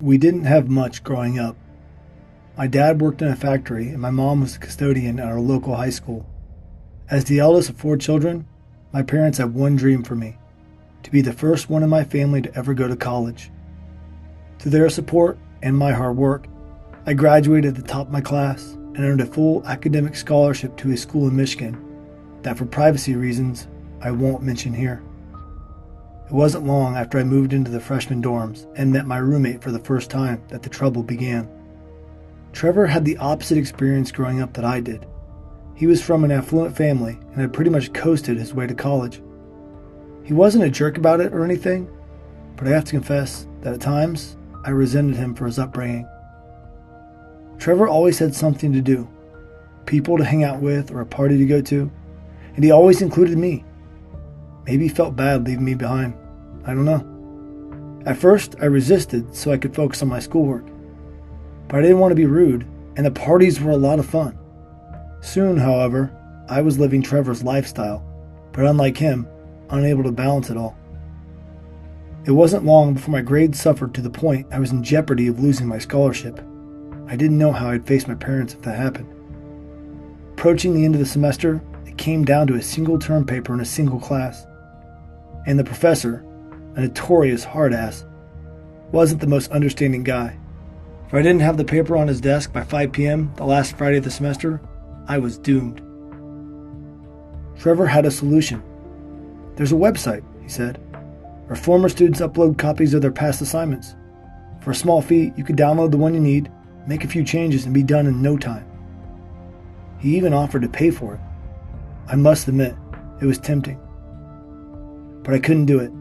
We didn't have much growing up. My dad worked in a factory and my mom was a custodian at our local high school. As the eldest of 4 children, my parents had one dream for me: to be the first one in my family to ever go to college. Through their support and my hard work, I graduated at the top of my class and earned a full academic scholarship to a school in Michigan that, for privacy reasons, I won't mention here. It wasn't long after I moved into the freshman dorms and met my roommate for the first time that the trouble began. Trevor had the opposite experience growing up that I did. He was from an affluent family and had pretty much coasted his way to college. He wasn't a jerk about it or anything, but I have to confess that at times I resented him for his upbringing. Trevor always had something to do, people to hang out with or a party to go to, and he always included me. Maybe he felt bad leaving me behind. I don't know. At first, I resisted so I could focus on my schoolwork. But I didn't want to be rude, and the parties were a lot of fun. Soon, however, I was living Trevor's lifestyle, but unlike him, unable to balance it all. It wasn't long before my grades suffered to the point I was in jeopardy of losing my scholarship. I didn't know how I'd face my parents if that happened. Approaching the end of the semester, it came down to a single term paper in a single class. And the professor, a notorious hard-ass, wasn't the most understanding guy. If I didn't have the paper on his desk by 5 p.m. the last Friday of the semester, I was doomed. Trevor had a solution. "There's a website," he said, "where former students upload copies of their past assignments. For a small fee, you could download the one you need, make a few changes, and be done in no time." He even offered to pay for it. I must admit, it was tempting. But I couldn't do it.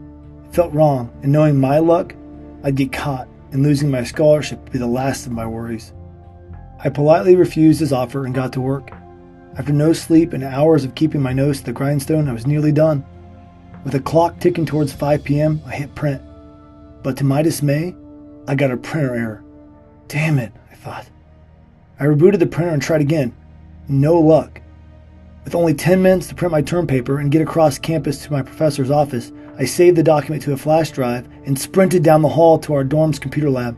It felt wrong, and knowing my luck, I'd get caught, and losing my scholarship would be the last of my worries. I politely refused his offer and got to work. After no sleep and hours of keeping my nose to the grindstone, I was nearly done. With the clock ticking towards 5 p.m., I hit print. But to my dismay, I got a printer error. Damn it, I thought. I rebooted the printer and tried again. No luck. With only 10 minutes to print my term paper and get across campus to my professor's office, I saved the document to a flash drive and sprinted down the hall to our dorm's computer lab.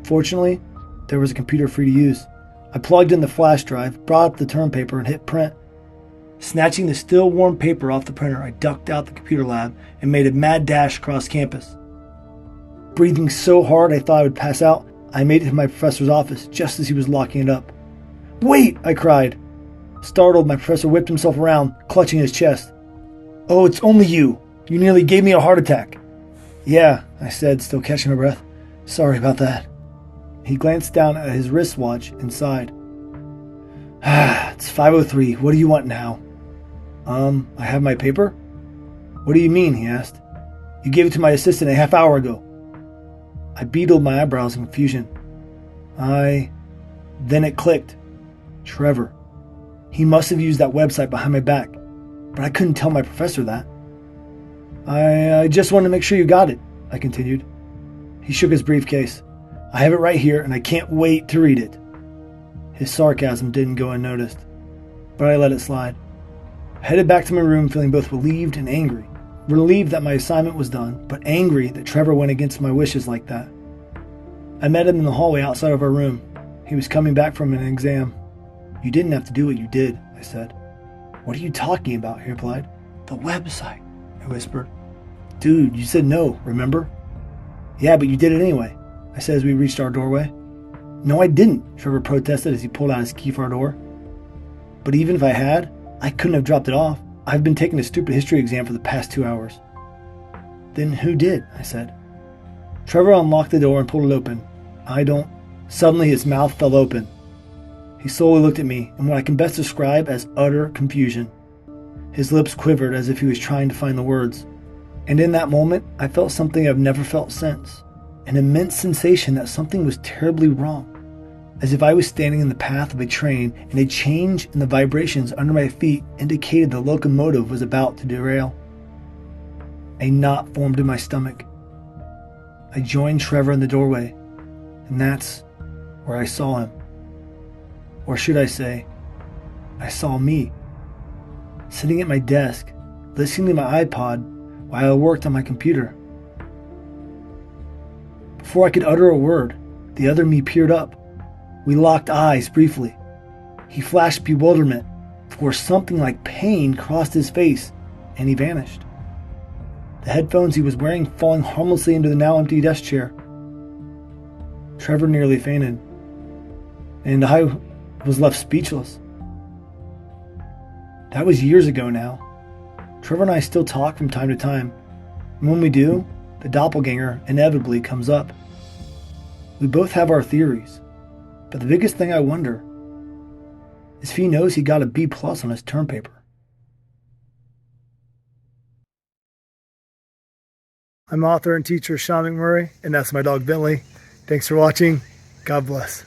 Fortunately, there was a computer free to use. I plugged in the flash drive, brought up the term paper, and hit print. Snatching the still warm paper off the printer, I ducked out the computer lab and made a mad dash across campus. Breathing so hard I thought I would pass out, I made it to my professor's office just as he was locking it up. "Wait!" I cried. Startled, my professor whipped himself around, clutching his chest. "Oh, it's only you. You nearly gave me a heart attack." "Yeah," I said, still catching my breath. "Sorry about that." He glanced down at his wristwatch and sighed. "It's 5:03. What do you want now?" I have my paper?" "What do you mean?" he asked. "You gave it to my assistant a half hour ago." I beetled my eyebrows in confusion. Then it clicked. Trevor. He must have used that website behind my back, but I couldn't tell my professor that. I just wanted to make sure you got it," I continued. He shook his briefcase. "I have it right here, and I can't wait to read it." His sarcasm didn't go unnoticed, but I let it slide. I headed back to my room feeling both relieved and angry. Relieved that my assignment was done, but angry that Trevor went against my wishes like that. I met him in the hallway outside of our room. He was coming back from an exam. "You didn't have to do what you did," I said. "What are you talking about?" he replied. "The website," I whispered. "Dude, you said no, remember?" "Yeah, but you did it anyway," I said as we reached our doorway. "No, I didn't," Trevor protested as he pulled out his key for our door. "But even if I had, I couldn't have dropped it off. I've been taking a stupid history exam for the past 2 hours." "Then who did?" I said. Trevor unlocked the door and pulled it open. Suddenly his mouth fell open. He slowly looked at me in what I can best describe as utter confusion. His lips quivered as if he was trying to find the words. And in that moment, I felt something I've never felt since. An immense sensation that something was terribly wrong. As if I was standing in the path of a train and a change in the vibrations under my feet indicated the locomotive was about to derail. A knot formed in my stomach. I joined Trevor in the doorway, and that's where I saw him. Or should I say, I saw me. Sitting at my desk, listening to my iPod while I worked on my computer. Before I could utter a word, the other me peered up. We locked eyes briefly. He flashed bewilderment before something like pain crossed his face, and he vanished. The headphones he was wearing falling harmlessly into the now empty desk chair. Trevor nearly fainted, and I was left speechless. That was years ago now. Trevor and I still talk from time to time, and when we do, the doppelganger inevitably comes up. We both have our theories, but the biggest thing I wonder is if he knows he got a B+ on his term paper. I'm author and teacher Sean McMurray, and that's my dog Bentley. Thanks for watching. God bless.